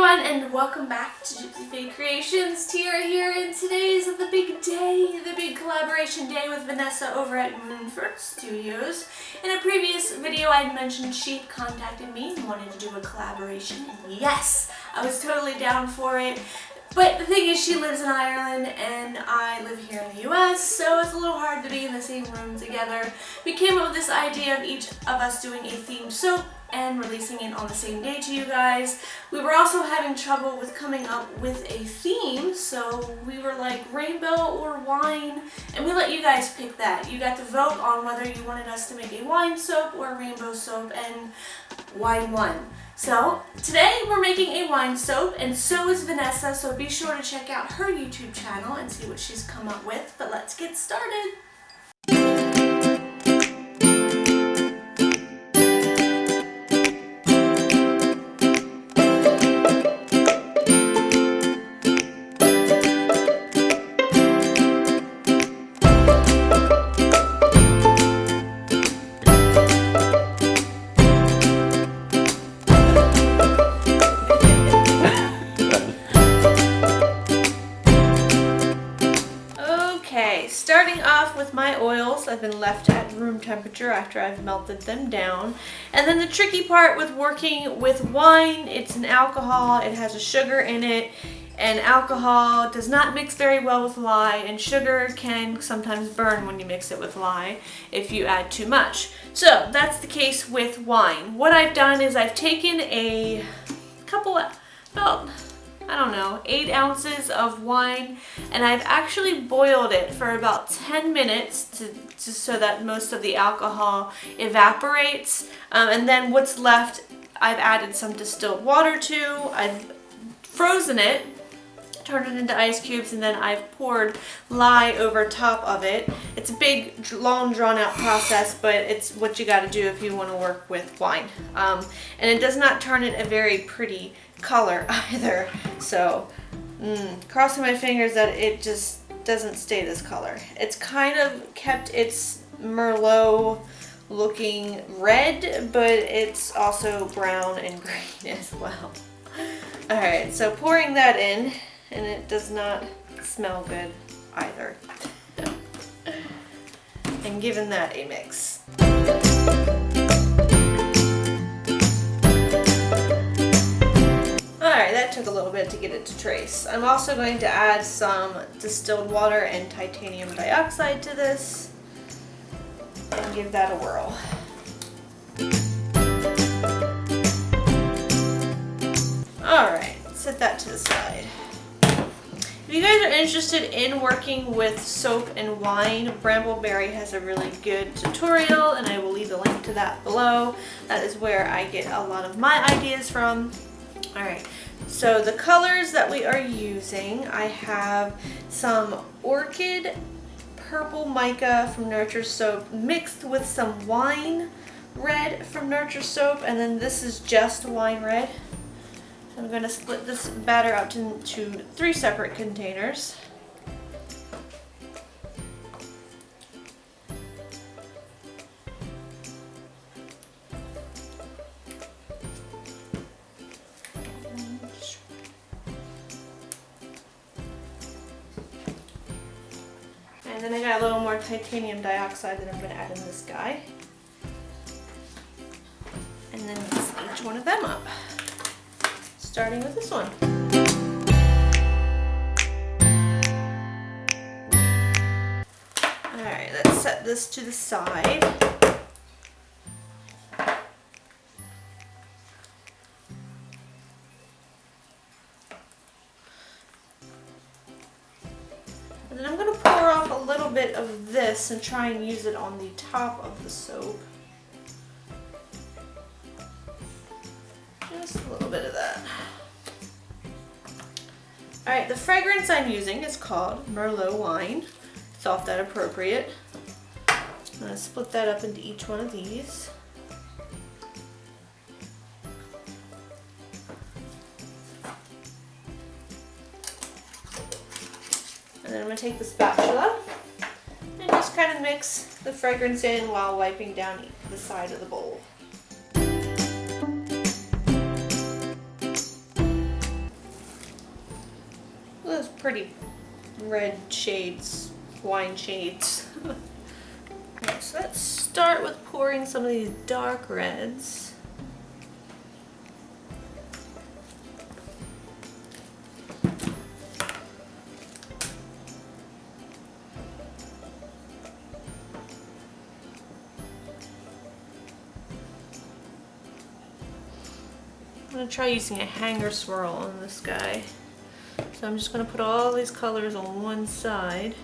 everyone, and welcome back to Gypsyfae Creations. Tierra here, and today's the big day, the big collaboration day with Vanessa over at Fern Studios. In a previous video I had mentioned she had contacted me and wanted to do a collaboration, and yes, I was totally down for it. But the thing is, she lives in Ireland and I live here in the US, so it's a little hard to be in the same room together. We came up with this idea of each of us doing a themed soap and releasing it on the same day to you guys. We were also having trouble with coming up with a theme, so we were like rainbow or wine, and we let you guys pick that. You got to vote on whether you wanted us to make a wine soap or a rainbow soap, and wine won. So today we're making a wine soap, and so is Vanessa, so be sure to check out her YouTube channel and see what she's come up with. But let's get started. Starting off with my oils, I've been left at room temperature after I've melted them down. And then the tricky part with working with wine, it's an alcohol, it has a sugar in it, and alcohol does not mix very well with lye, and sugar can sometimes burn when you mix it with lye if you add too much. So that's the case with wine. What I've done is I've taken a couple, about, I don't know, 8 ounces of wine, and I've actually boiled it for about 10 minutes so that most of the alcohol evaporates. And then what's left, I've added some distilled water to. I've frozen it, turned it into ice cubes, and then I've poured lye over top of it. It's a big, long, drawn-out process, but it's what you got to do if you want to work with wine. And it does not turn it a very pretty color either, so crossing my fingers that it just doesn't stay this color. It's kind of kept its Merlot looking red, but it's also brown and green as well. Alright, so pouring that in, and it does not smell good either. And giving that a mix. Alright, that took a little bit to get it to trace. I'm also going to add some distilled water and titanium dioxide to this and give that a whirl. Alright, set that to the side. If you guys are interested in working with soap and wine, Brambleberry has a really good tutorial, and I will leave the link to that below. That is where I get a lot of my ideas from. Alright, so the colors that we are using, I have some Orchid Purple Mica from Nurture Soap mixed with some Wine Red from Nurture Soap, and then this is just Wine Red. So I'm going to split this batter out into 3 separate containers. And then I got a little more titanium dioxide that I'm going to add in this guy. And then mix each one of them up. Starting with this one. Alright, let's set this to the side. And then I'm going to pour off a little bit of this and try and use it on the top of the soap. Just a little bit of that. Alright, the fragrance I'm using is called Merlot Wine. Thought that appropriate. I'm going to split that up into each one of these. And then I'm going to take the spatula and just kind of mix the fragrance in while wiping down the side of the bowl. pretty red shades, wine shades. Okay, so let's start with pouring some of these dark reds. I'm going to try using a hanger swirl on this guy. So I'm just going to put all these colors on one side.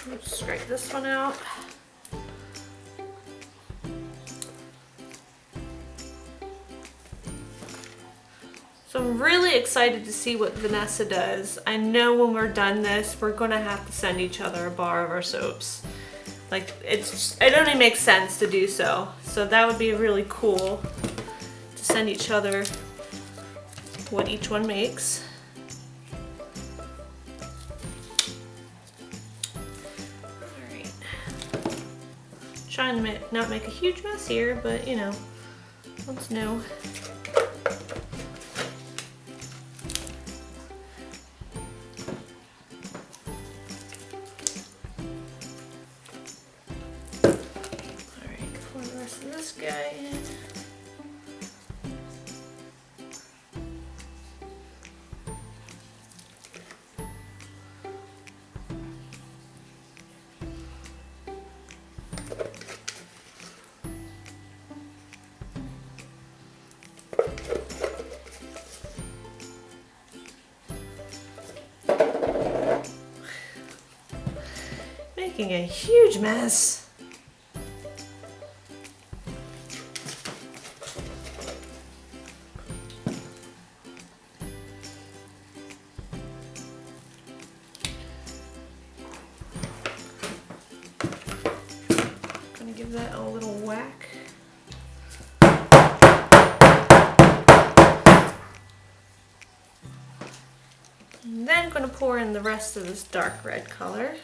Let's scrape this one out. So I'm really excited to see what Vanessa does. I know when we're done this, we're gonna have to send each other a bar of our soaps. Like, it only makes sense to do so. So that would be really cool to send each other what each one makes. Alright. Trying to not make a huge mess here, but you know, what's new. This guy in. Making a huge mess. Give that a little whack. And then I'm going to pour in the rest of this dark red color.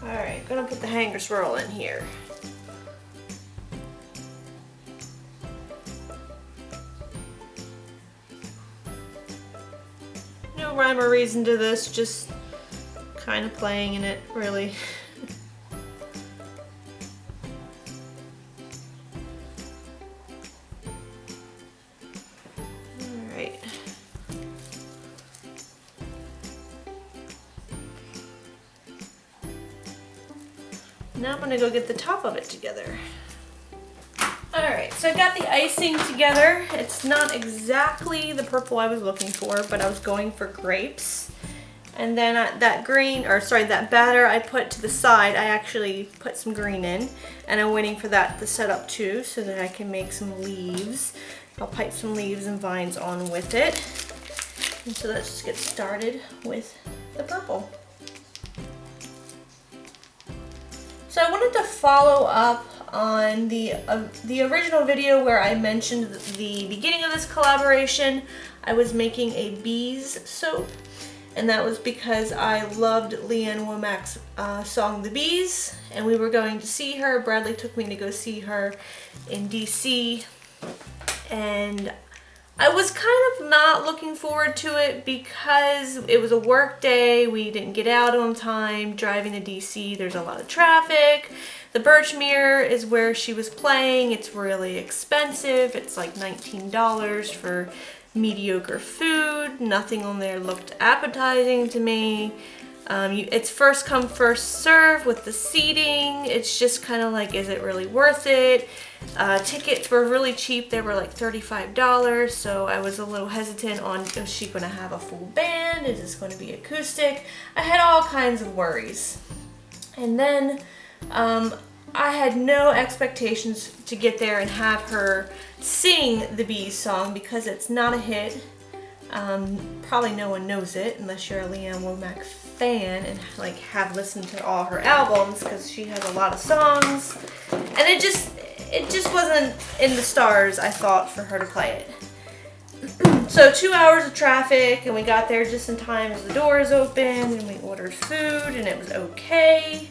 Alright, gonna put the hanger swirl in here. No rhyme or reason to this, just kind of playing in it, really. Alright. Now I'm gonna go get the top of it together. Alright, so I got the icing together. It's not exactly the purple I was looking for, but I was going for grapes. And then that batter I put to the side, I actually put some green in, and I'm waiting for that to set up too so that I can make some leaves. I'll pipe some leaves and vines on with it. And so let's just get started with the purple. So I wanted to follow up on the original video where I mentioned the beginning of this collaboration. I was making a bees soap, and that was because I loved Leanne Womack's song The Bees, and we were going to see her. Bradley took me to go see her in DC, and I was kind of not looking forward to it because it was a work day. We didn't get out on time. Driving to DC, there's a lot of traffic. The Birchmere is where she was playing. It's really expensive. It's like $19 for mediocre food. Nothing on there looked appetizing to me. It's first come, first serve with the seating. It's just kind of like, is it really worth it? Tickets were really cheap. They were like $35, so I was a little hesitant on, is she going to have a full band? Is this going to be acoustic? I had all kinds of worries. And then I had no expectations to get there and have her sing the Bees song because it's not a hit. Probably no one knows it unless you're a Leanne Womack fan and like have listened to all her albums, because she has a lot of songs, and it just wasn't in the stars, I thought, for her to play it. So 2 hours of traffic, and we got there just in time as the doors opened, and we ordered food, and it was okay.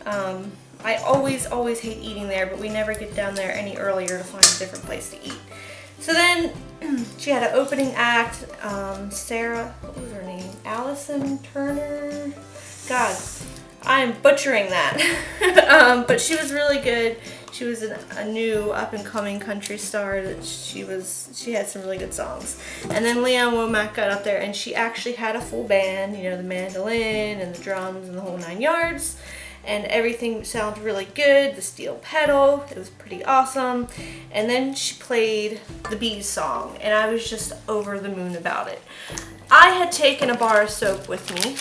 I always hate eating there, but we never get down there any earlier to find a different place to eat. So then she had an opening act, Sarah, what was her name? Allison Turner? God, I'm butchering that. But she was really good. She was a new up-and-coming country star. She had some really good songs. And then Leanne Womack got up there, and she actually had a full band, you know, the mandolin and the drums and the whole 9 yards. And everything sounded really good, the steel pedal, it was pretty awesome. And then she played the Bees song, and I was just over the moon about it. I had taken a bar of soap with me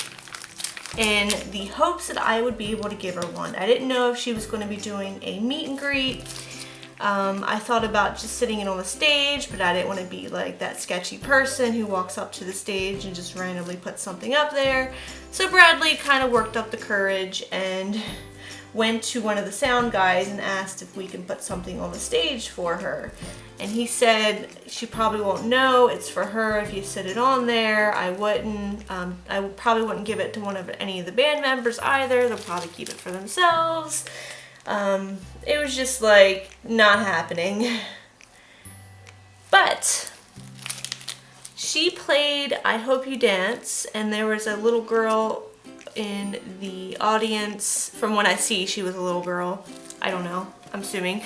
in the hopes that I would be able to give her one. I didn't know if she was going to be doing a meet and greet. I thought about just sitting in on the stage, but I didn't want to be like that sketchy person who walks up to the stage and just randomly puts something up there. So Bradley kind of worked up the courage and went to one of the sound guys and asked if we can put something on the stage for her. And he said, she probably won't know, it's for her if you sit it on there. I probably wouldn't give it to any of the band members either. They'll probably keep it for themselves. It was just like not happening. But she played I Hope You Dance, and there was a little girl in the audience. From what I see, she was a little girl. I don't know, I'm assuming.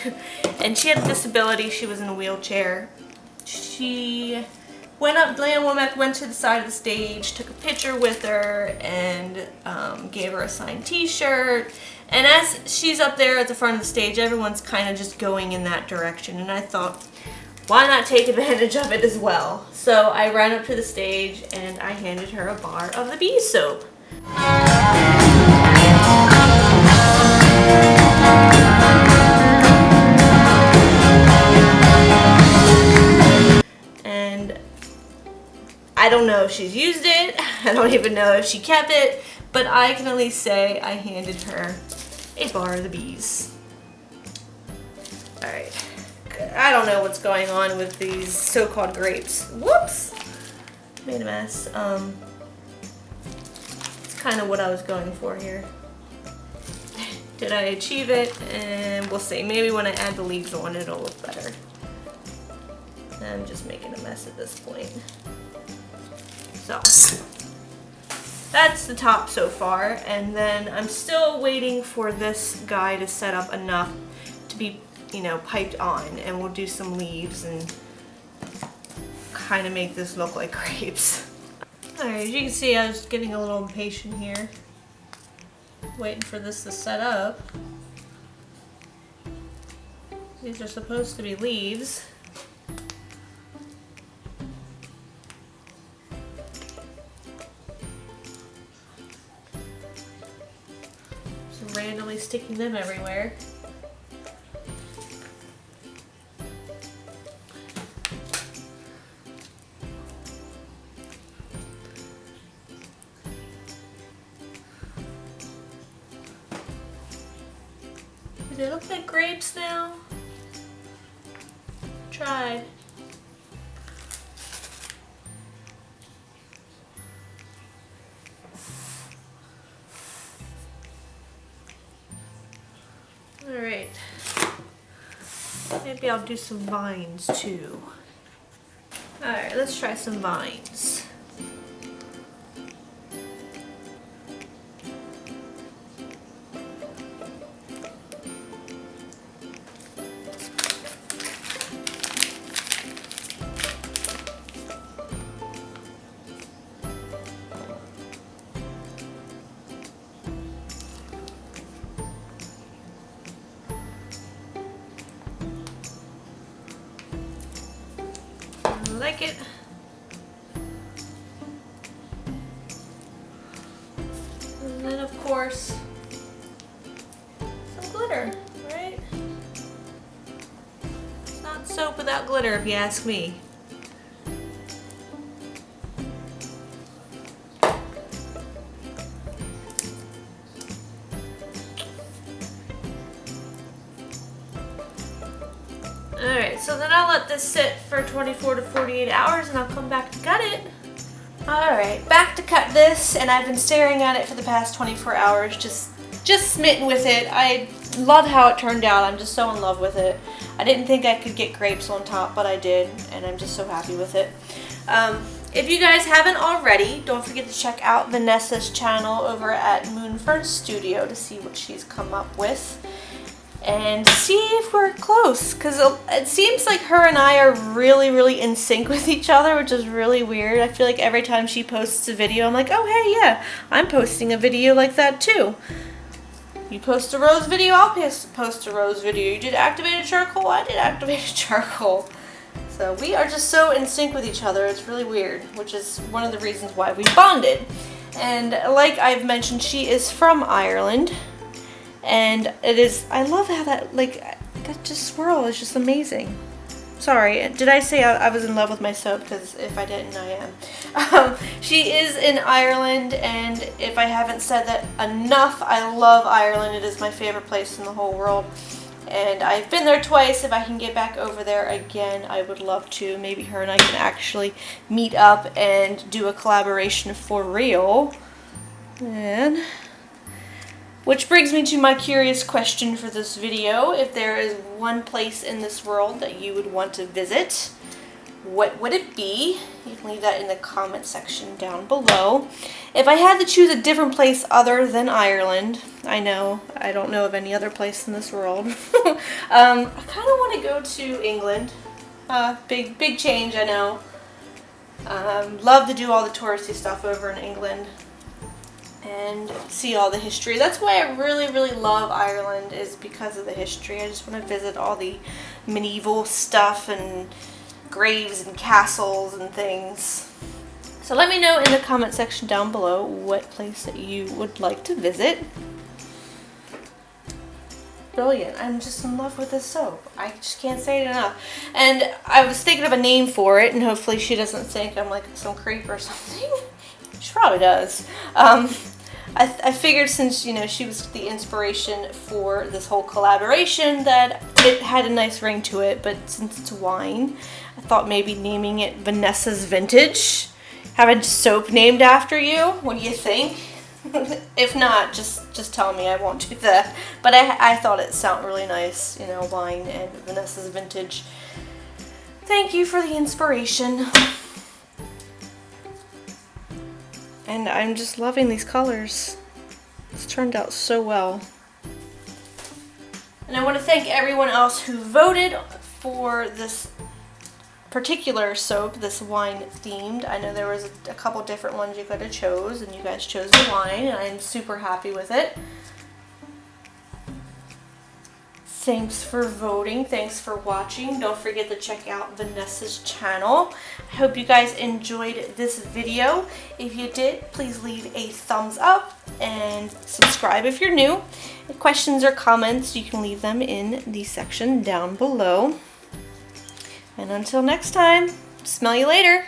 And she had a disability. She was in a wheelchair. She went up, Leanne Womack went to the side of the stage, took a picture with her, and gave her a signed t-shirt. And as she's up there at the front of the stage, everyone's kind of just going in that direction. And I thought, why not take advantage of it as well? So I ran up to the stage and I handed her a bar of the Bees soap. And I don't know if she's used it. I don't even know if she kept it. But I can at least say I handed her a bar of the Bees. Alright. I don't know what's going on with these so-called grapes. Whoops! Made a mess. It's kind of what I was going for here. Did I achieve it? And we'll see. Maybe when I add the leaves on, it'll look better. I'm just making a mess at this point. So that's the top so far, and then I'm still waiting for this guy to set up enough to be, you know, piped on, and we'll do some leaves and kind of make this look like grapes. Alright, as you can see, I was getting a little impatient here, waiting for this to set up. These are supposed to be leaves. randomly sticking them everywhere. Do they look like grapes now? Tried. Alright. Maybe I'll do some vines too. Alright, let's try some vines. Like it. And then of course some glitter, right? It's not soap without glitter if you ask me. Alright, so then I'll let this sit for 24 to 48 hours and I'll come back to cut it. Alright, back to cut this, and I've been staring at it for the past 24 hours, just smitten with it. I love how it turned out. I'm just so in love with it. I didn't think I could get grapes on top, but I did, and I'm just so happy with it. If you guys haven't already, don't forget to check out Vanessa's channel over at Fern Studio to see what she's come up with. And see if we're close, because it seems like her and I are really in sync with each other, which is really weird. I feel like every time she posts a video, I'm like, oh hey, yeah, I'm posting a video like that too. You post a rose video, I'll post a rose video. You did activated charcoal, I did activated charcoal. So we are just so in sync with each other, it's really weird, which is one of the reasons why we bonded. And like I've mentioned, she is from Ireland. And it is, I love how that, like, that just swirl is just amazing. Sorry, did I say I was in love with my soap? Because if I didn't, I am. She is in Ireland, and if I haven't said that enough, I love Ireland. It is my favorite place in the whole world. And I've been there twice. If I can get back over there again, I would love to. Maybe her and I can actually meet up and do a collaboration for real. And which brings me to my curious question for this video. If there is one place in this world that you would want to visit, what would it be? You can leave that in the comment section down below. If I had to choose a different place other than Ireland, I don't know of any other place in this world. I kind of want to go to England. Big change, I know. Love to do all the touristy stuff over in England and see all the history. That's why I really love Ireland, is because of the history. I just want to visit all the medieval stuff and graves and castles and things. So let me know in the comment section down below what place that you would like to visit. Brilliant. I'm just in love with this soap. I just can't say it enough. And I was thinking of a name for it, and hopefully she doesn't think I'm like some creep or something. She probably does. I figured since, you know, she was the inspiration for this whole collaboration that it had a nice ring to it, but since it's wine, I thought maybe naming it Vanessa's Vintage. Have a soap named after you? What do you think? If not, just tell me, I won't do that. But I thought it sounded really nice, you know, wine and Vanessa's Vintage. Thank you for the inspiration. And I'm just loving these colors. It's turned out so well. And I want to thank everyone else who voted for this particular soap, this wine themed. I know there was a couple different ones you could have chose, and you guys chose the wine, and I'm super happy with it. Thanks for voting. Thanks for watching. Don't forget to check out Vanessa's channel. I hope you guys enjoyed this video. If you did, please leave a thumbs up and subscribe if you're new. If questions or comments, you can leave them in the section down below. And until next time, smell you later.